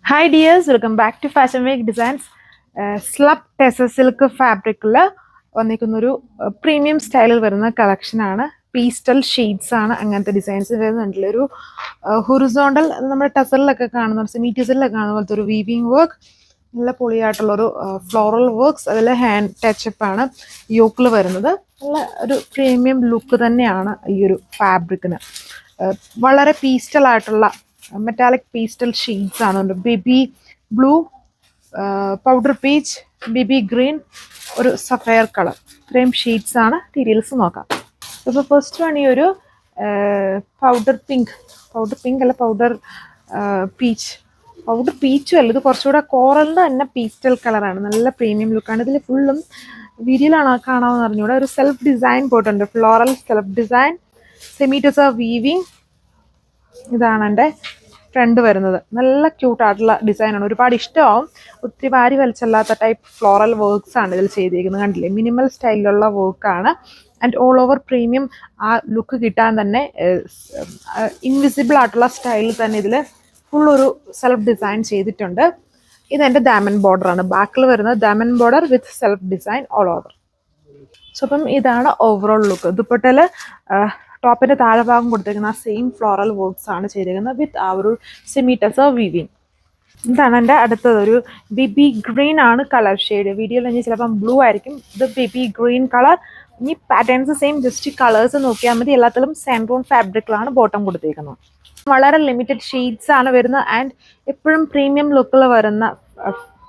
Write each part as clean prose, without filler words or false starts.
Hi dears, welcome back to Fashion Week Designs. Slub Tessa Silk ഫാബ്രിക്കിൽ വന്നിരിക്കുന്നൊരു premium സ്റ്റൈലിൽ വരുന്ന കളക്ഷനാണ്. പീസ്റ്റൽ ഷെയ്ഡ്സ് ആണ് അങ്ങനത്തെ ഡിസൈൻസ് വരുന്നുണ്ടല്ലോ. ഒരു ഹൊറിസോണ്ടൽ നമ്മുടെ ടെസറിലൊക്കെ കാണുന്ന സെമി ടെസറിലൊക്കെ കാണുന്ന പോലത്തെ ഒരു വീവിങ് വർക്ക്, നല്ല പൊളിയായിട്ടുള്ളൊരു ഫ്ലോറൽ വർക്ക്സ്, അതിൽ ഹാൻഡ് ടച്ചപ്പ് ആണ് യോക്കിൽ വരുന്നത്. നല്ല ഒരു പ്രീമിയം ലുക്ക് തന്നെയാണ് ഈ ഒരു ഫാബ്രിക്കിന്. വളരെ പീസ്റ്റൽ ആയിട്ടുള്ള മെറ്റാലിക് പീസ്റ്റൽ ഷെയ്ഡ്സ് ആണ്. Baby blue, powder peach, baby green, ഒരു സഫയർ കളർ, ഇത്രയും ഷെയ്ഡ്സ് ആണ്. ഡീറ്റെയിൽസ് നോക്കാം. ഇപ്പോൾ ഫസ്റ്റ് വൺ ഈ ഒരു പൗഡർ പിങ്ക് അല്ല, പൗഡർ പീച്ചും അല്ല, ഇത് കുറച്ചുകൂടെ കോറലിൻ്റെ തന്നെ പീസ്റ്റൽ കളറാണ്. നല്ല പ്രീമിയം ലുക്കാണ്. ഇതിൽ ഫുള്ളും വീഡിയോയിലാണ് കാണാമെന്ന് അറിഞ്ഞൂടെ, ഒരു സെൽഫ് ഡിസൈൻ പോയിട്ടുണ്ട്. Floral self design, semi tussar weaving. ഇതാണ് എൻ്റെ ഫ്രണ്ട് വരുന്നത്. നല്ല ക്യൂട്ടായിട്ടുള്ള ഡിസൈനാണ്, ഒരുപാട് ഇഷ്ടമാവും. ഒത്തിരി വാരി വലിച്ചല്ലാത്ത ടൈപ്പ് ഫ്ലോറൽ വർക്ക്സ് ആണ് ഇതിൽ ചെയ്തിരിക്കുന്നത്. കണ്ടില്ലേ, മിനിമൽ സ്റ്റൈലിലുള്ള വർക്കാണ്. ആൻഡ് ഓൾ ഓവർ പ്രീമിയം ആ ലുക്ക് കിട്ടാൻ തന്നെ ഇൻവിസിബിൾ ആയിട്ടുള്ള സ്റ്റൈലിൽ തന്നെ ഇതിൽ ഫുള്ളൊരു സെൽഫ് ഡിസൈൻ ചെയ്തിട്ടുണ്ട്. ഇതെൻ്റെ ദാമൻ ബോർഡറാണ്. ബാക്കിൽ വരുന്നത് ദാമൻ ബോർഡർ വിത്ത് self design all over. So അപ്പം ഇതാണ് ഓവറോൾ ലുക്ക്. ദുപ്പട്ടയിൽ ടോപ്പിൻ്റെ താഴെ ഭാഗം കൊടുത്തിരിക്കുന്ന ആ സെയിം ഫ്ലോറൽ വർക്ക്സ് ആണ് ചെയ്തിരിക്കുന്നത് വിത്ത് ആ ഒരു സെമി ടെസർ വീവിങ്. ഇതാണ് എൻ്റെ അടുത്തത്. ഒരു ബേബി ഗ്രീൻ ആണ് കളർ ഷെയ്ഡ്. വീഡിയോയിൽ ഇനി ചിലപ്പം ബ്ലൂ ആയിരിക്കും. ഇത് ബേബി ഗ്രീൻ കളർ. ഇനി പാറ്റേൺസ് സെയിം, ജസ്റ്റ് കളേഴ്സ് നോക്കിയാൽ മതി. എല്ലാത്തിലും സാൻഡ്രോൺ ഫാബ്രിക്കിലാണ് ബോട്ടം കൊടുത്തിരിക്കുന്നത്. വളരെ ലിമിറ്റഡ് ഷെയ്ഡ്സ് ആണ് വരുന്നത്. ആൻഡ് എപ്പോഴും പ്രീമിയം ലുക്കിൽ വരുന്ന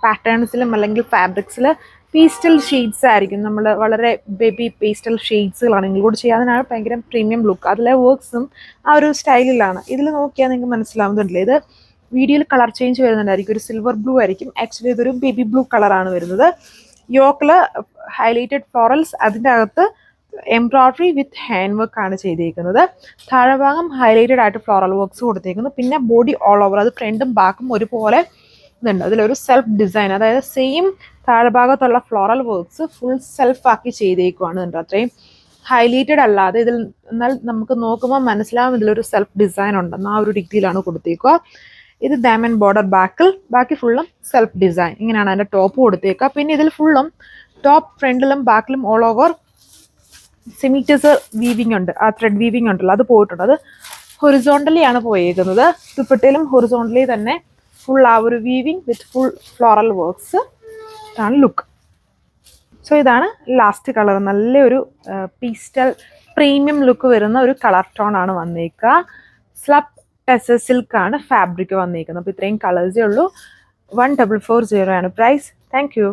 പാറ്റേൺസിലും അല്ലെങ്കിൽ ഫാബ്രിക്സിൽ പീസ്റ്റൽ ഷെയ്ഡ്സ് ആയിരിക്കും. നമ്മൾ വളരെ ബേബി പേസ്റ്റൽ ഷെയ്ഡ്സുകളാണ് ഇൻക്ലൂഡ് ചെയ്യുക. അതിനാണ് ഭയങ്കര പ്രീമിയം ലുക്ക്. അതിലെ വർക്ക്സും ആ ഒരു സ്റ്റൈലിലാണ്. ഇതിൽ നോക്കിയാൽ നിങ്ങൾക്ക് മനസ്സിലാവുന്നുണ്ടല്ലേ, ഇത് വീഡിയോയിൽ കളർ ചേഞ്ച് വരുന്നുണ്ടായിരിക്കും. ഒരു സിൽവർ ബ്ലൂ ആയിരിക്കും, ആക്ച്വലി ഇതൊരു ബേബി ബ്ലൂ കളറാണ് വരുന്നത്. യോക്കിൽ ഹൈലൈറ്റഡ് ഫ്ലോറൽസ്, അതിൻ്റെ അകത്ത് എംബ്രോയ്ഡറി വിത്ത് ഹാൻഡ് വർക്ക് ആണ് ചെയ്തിരിക്കുന്നത്. താഴെ ഭാഗം ഹൈലൈറ്റഡ് ആയിട്ട് ഫ്ലോറൽ വർക്ക്സ് കൊടുത്തിരിക്കുന്നു. പിന്നെ ബോഡി ഓൾ ഓവർ, അത് ഫ്രണ്ടും ബാക്കും ഒരുപോലെ ഇതുണ്ട്. അതിലൊരു സെൽഫ് ഡിസൈൻ, അതായത് സെയിം താഴെ ഭാഗത്തുള്ള ഫ്ലോറൽ വർക്ക്സ് ഫുൾ സെൽഫ് ആക്കി ചെയ്തേക്കുവാണ്. അത്രയും ഹൈലൈറ്റഡ് അല്ലാതെ ഇതിൽ, എന്നാൽ നമുക്ക് നോക്കുമ്പോൾ മനസ്സിലാവും ഇതിലൊരു സെൽഫ് ഡിസൈൻ ഉണ്ടെന്ന്. ആ ഒരു ഡിഗ്രിയിലാണ് കൊടുത്തേക്കുക. ഇത് ദാമൻ ബോർഡർ, ബാക്കി ഫുള്ളും സെൽഫ് ഡിസൈൻ. ഇങ്ങനെയാണ് അതിൻ്റെ ടോപ്പ് കൊടുത്തേക്കുക. പിന്നെ ഇതിൽ ഫുള്ളും ടോപ്പ് ഫ്രണ്ടിലും ബാക്കിലും all over semi tussar weaving ഉണ്ട്. ആ ത്രെഡ് വീവിങ് ഉണ്ടല്ലോ, അത് പോയിട്ടുണ്ട്. അത് ഹൊറിസോണ്ടലി ആണ് പോയേക്കുന്നത്. ദുപ്പട്ടയിലും ഹൊറിസോണ്ടലി തന്നെ ഫുൾ ആ ഒരു weaving with full floral works ആണ് ലുക്ക്. സോ ഇതാണ് ലാസ്റ്റ് കളർ. നല്ലൊരു പീസ്റ്റൽ പ്രീമിയം ലുക്ക് വരുന്ന ഒരു കളർ ടോൺ ആണ് വന്നേക്കുക. സ്ലബ് ടെസർ സിൽക്ക് ആണ് ഫാബ്രിക് വന്നേക്കുന്നത്. അപ്പോൾ ഇത്രയും കളേഴ്സേ ഉള്ളൂ. 1440 ആണ് പ്രൈസ്. Thank you.